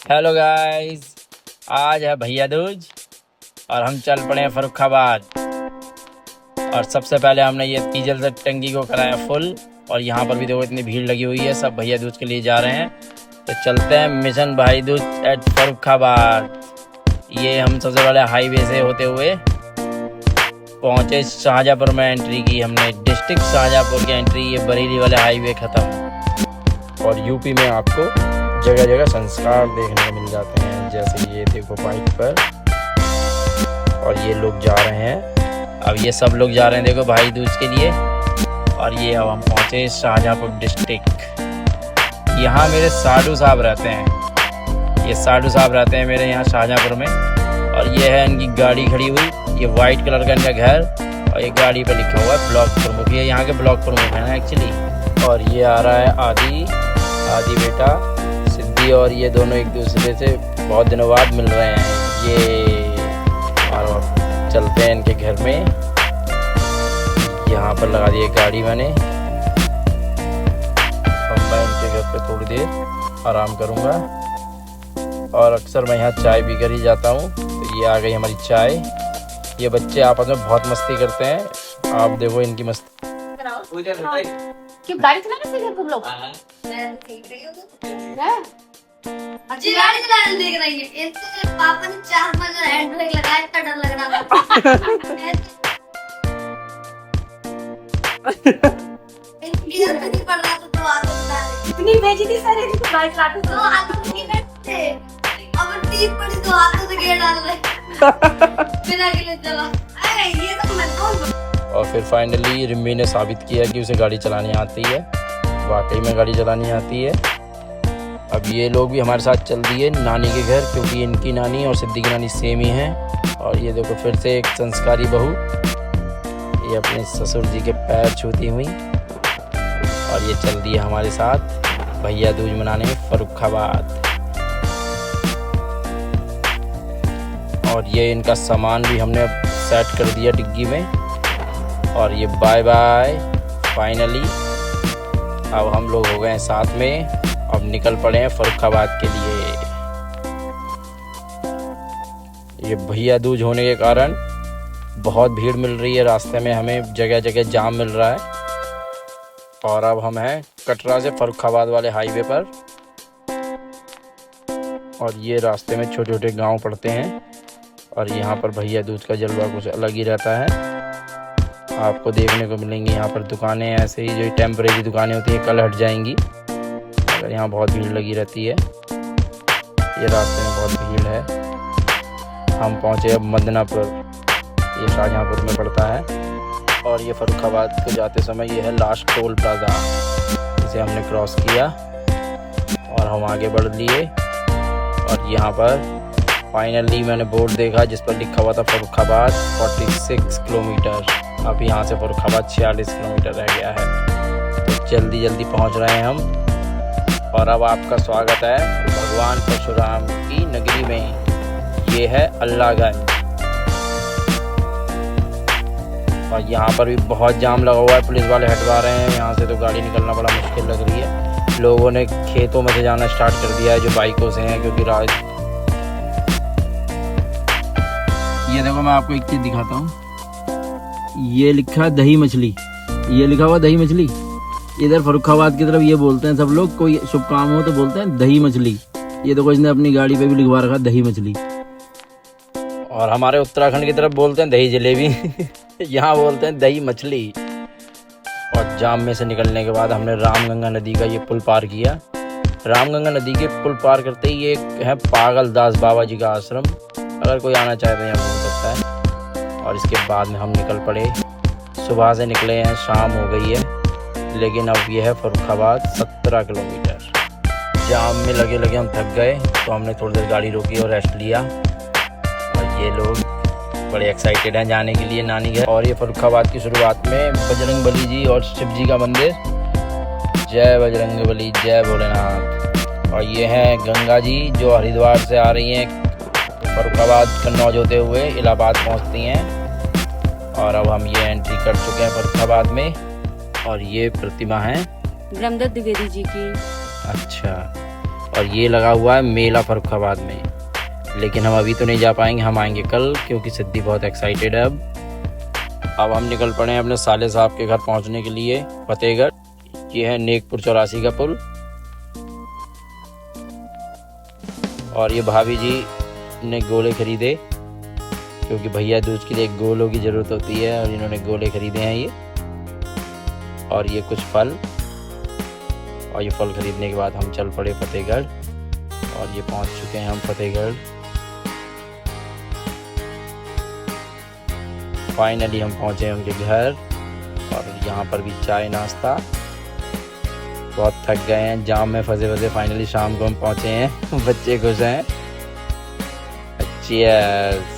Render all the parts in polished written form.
Hello guys, आज है भैया दूज और हम चल पड़े हैं फर्रुखाबाद। और सबसे पहले हमने ये डीजल से टंकी को कराया फुल। और यहाँ पर भी देखो इतनी भीड़ लगी हुई है, सब भैया दूज के लिए जा रहे हैं। तो चलते हैं मिशन भाई दूज एट फर्रुखाबाद। ये हम सबसे पहले हाईवे से होते हुए पहुँचे शाहजहाँपुर में। एंट्री की हमने डिस्ट्रिक्ट शाहजहाँपुर की एंट्री, ये बरेली वाले हाईवे ख़त्म। और यूपी में आपको जगह जगह संस्कार देखने को मिल जाते हैं, जैसे ये देखो बाइक पर। और ये लोग जा रहे हैं, अब ये सब लोग जा रहे हैं देखो भाई दूज के लिए। और ये अब हम पहुँचे शाहजहाँपुर डिस्ट्रिक्ट। यहाँ मेरे साधु साहब रहते हैं, ये साधु साहब रहते हैं मेरे यहाँ शाहजहाँपुर में। और ये है इनकी गाड़ी खड़ी हुई, ये वाइट कलर का इनका घर। और ये गाड़ी पर लिखा हुआ है ब्लॉक प्रमुख, ये यहाँ के ब्लॉक प्रमुख है ना एक्चुअली। और ये आ रहा है आदि बेटा सिद्धि, और ये दोनों एक दूसरे से बहुत दिनों बाद मिल रहे हैं। ये और चलते हैं इनके घर में। यहाँ पर लगा दिए गाड़ी मैंने, और मैं इनके घर पे थोड़ी देर आराम करूँगा। और अक्सर मैं यहाँ चाय पी कर ही जाता हूँ। तो ये आ गई हमारी चाय। ये बच्चे आपस में बहुत मस्ती करते हैं, आप देखो इनकी मस्ती। क्यों गाड़ी चला रहे थे तुम लोग? मैं देख रही हूँ। अच्छी गाड़ी चलाने देख रही है। इससे पापा ने 4 बार हैंड ब्रेक लगाया, इतना डर लग रहा था। इनकी जरूरत नहीं पड़ रहा तो आगे बता रही। इतनी बेइज्जती सारे दिन तो बाइक चलाते तो थे। हाथों नहीं बैठते। अब टीप पड़ी तो हाथों से घेर डाल रहे। बिना के लिए चला। अरे ये तो मैं कौन। और फिर फाइनली रिम्मी ने साबित किया कि उसे गाड़ी चलानी आती है, वाकई में गाड़ी चलानी आती है। अब ये लोग भी हमारे साथ चल दिए नानी के घर, क्योंकि इनकी नानी और सिद्धि की नानी सेम ही हैं। और ये देखो फिर से एक संस्कारी बहू, ये अपने ससुर जी के पैर छूती हुई। और ये चल दिए हमारे साथ भैया दूज मनाने फर्रुखाबाद। और ये इनका सामान भी हमने अब सेट कर दिया डिग्गी में। और ये बाय बाय फाइनली अब हम लोग हो गए हैं साथ में। अब निकल पड़े हैं फर्रुखाबाद के लिए। ये भैया दूज होने के कारण बहुत भीड़ मिल रही है रास्ते में, हमें जगह जगह जाम मिल रहा है। और अब हम हैं कटरा से फर्रुखाबाद वाले हाईवे पर। और ये रास्ते में छोटे छोटे गांव पड़ते हैं। और यहाँ पर भैया दूज का जलवा कुछ अलग ही रहता है, आपको देखने को मिलेंगी यहाँ पर दुकानें ऐसे ही, जो टेम्परेरी दुकानें होती हैं कल हट जाएंगी, अगर यहाँ बहुत भीड़ लगी रहती है। ये रास्ते में बहुत भीड़ है। हम पहुँचे अब मदनापुर, ये शाहजहाँपुर में पड़ता है। और ये फर्रुखाबाद को जाते समय ये है लास्ट टोल प्लाजा, इसे हमने क्रॉस किया और हम आगे बढ़ लिए। और यहाँ पर फाइनली मैंने बोर्ड देखा जिस पर लिखा हुआ था फर्रुखाबाद 46 किलोमीटर। अब यहाँ से फर्रुखाबाद 46 किलोमीटर रह गया है। तो जल्दी जल्दी पहुँच रहे हैं हम। और अब आपका स्वागत है भगवान परशुराम की नगरी में, ये है अल्लाहगंज। और यहाँ पर भी बहुत जाम लगा हुआ है, पुलिस वाले हटवा रहे हैं यहाँ से, तो गाड़ी निकलना बड़ा मुश्किल लग रही है। लोगों ने खेतों में से जाना स्टार्ट कर दिया है जो बाइकों से हैं, क्योंकि ये देखो मैं आपको एक चीज़ दिखाता हूँ, ये लिखा है दही मछली, ये लिखा हुआ दही मछली। इधर फर्रुखाबाद की तरफ ये बोलते हैं सब लोग, कोई शुभ काम हो तो बोलते हैं दही मछली। ये देखो इसने अपनी गाड़ी पे भी लिखवा रखा दही मछली। और हमारे उत्तराखंड की तरफ बोलते हैं दही जलेबी यहाँ बोलते हैं दही मछली। और जाम में से निकलने के बाद हमने रामगंगा नदी का ये पुल पार किया। रामगंगा नदी के पुल पार करते ही एक है पागल दास बाबा जी का आश्रम, अगर कोई आना चाहे तो यहाँ घूम सकता है। और इसके बाद में हम निकल पड़े, सुबह से निकले हैं, शाम हो गई है, लेकिन अब यह है फर्रुखाबाद 17 किलोमीटर। जाम में लगे लगे हम थक गए, तो हमने थोड़ी देर गाड़ी रोकी और रेस्ट लिया। और ये लोग बड़े एक्साइटेड हैं जाने के लिए नानी घर। और ये फर्रुखाबाद की शुरुआत में बजरंगबली जी और शिव जी का मंदिर, जय बजरंगबली जय भोलेनाथ। और ये हैं गंगा जी जो हरिद्वार से आ रही हैं, फर्रुखाबाद कन्नौज होते हुए इलाहाबाद पहुंचती हैं। और अब हम ये एंट्री कर चुके हैं फर्रुखाबाद में। और ये प्रतिमा है ब्रह्मदत्त द्विवेदी जी की। अच्छा, और ये लगा हुआ है मेला फर्रुखाबाद में। लेकिन हम अभी तो नहीं जा पाएंगे, हम आएंगे कल, क्योंकि सिद्धि बहुत एक्साइटेड है। अब हम निकल पड़े हैं अपने साले साहब के घर पहुंचने के लिए, फतेहगढ़। ये है नेकपुर 84 का पुल। और ये भाभी जी ने गोले खरीदे, क्योंकि भैया दूज के लिए गोलों की ज़रूरत होती है, और इन्होंने गोले खरीदे हैं ये। और ये कुछ फल, और ये फल खरीदने के बाद हम चल पड़े फतेहगढ़। और ये पहुंच चुके हैं हम फतेहगढ़। फाइनली हम पहुंचे उनके घर, और यहाँ पर भी चाय नाश्ता। बहुत थक गए हैं, जाम में फंसे फाइनली शाम को हम पहुंचे हैं। बच्चे खुश हैं। चीयर्स,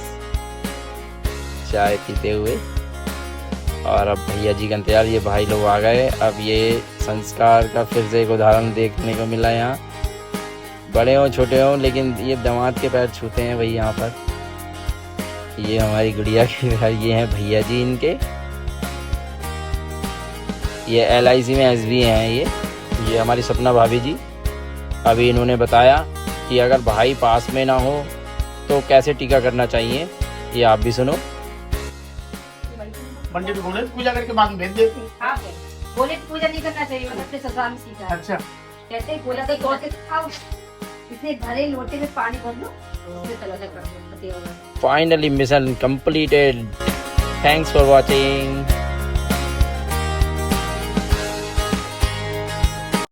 चाय पीते हुए। और अब भैया जी का इंतजार, ये भाई लोग आ गए। अब ये संस्कार का फिर से एक उदाहरण देखने को मिला यहाँ। बड़े हों छोटे हों, लेकिन ये दामाद के पैर छूते हैं भाई यहाँ पर। ये हमारी गुड़िया के भाई, ये हैं भैया जी इनके। ये LIC में SB हैं ये हमारी सपना भाभी जी। अभी इन्होंने बताया कि अगर भाई पास में ना हो तो कैसे टीका करना चाहिए, ये आप भी सुनो। पंडित बोले पूजा करके बाद में भेज देते। हाँ बोले पूजा नहीं करना चाहिए, मतलब अपने ससुराल में सीखा है। अच्छा, कहते हैं पूजा तो तोड़ के खाओ, इसलिए भरे लोटे में पानी भर लो, उसमें तलना कर दो। Finally mission completed. Thanks for watching.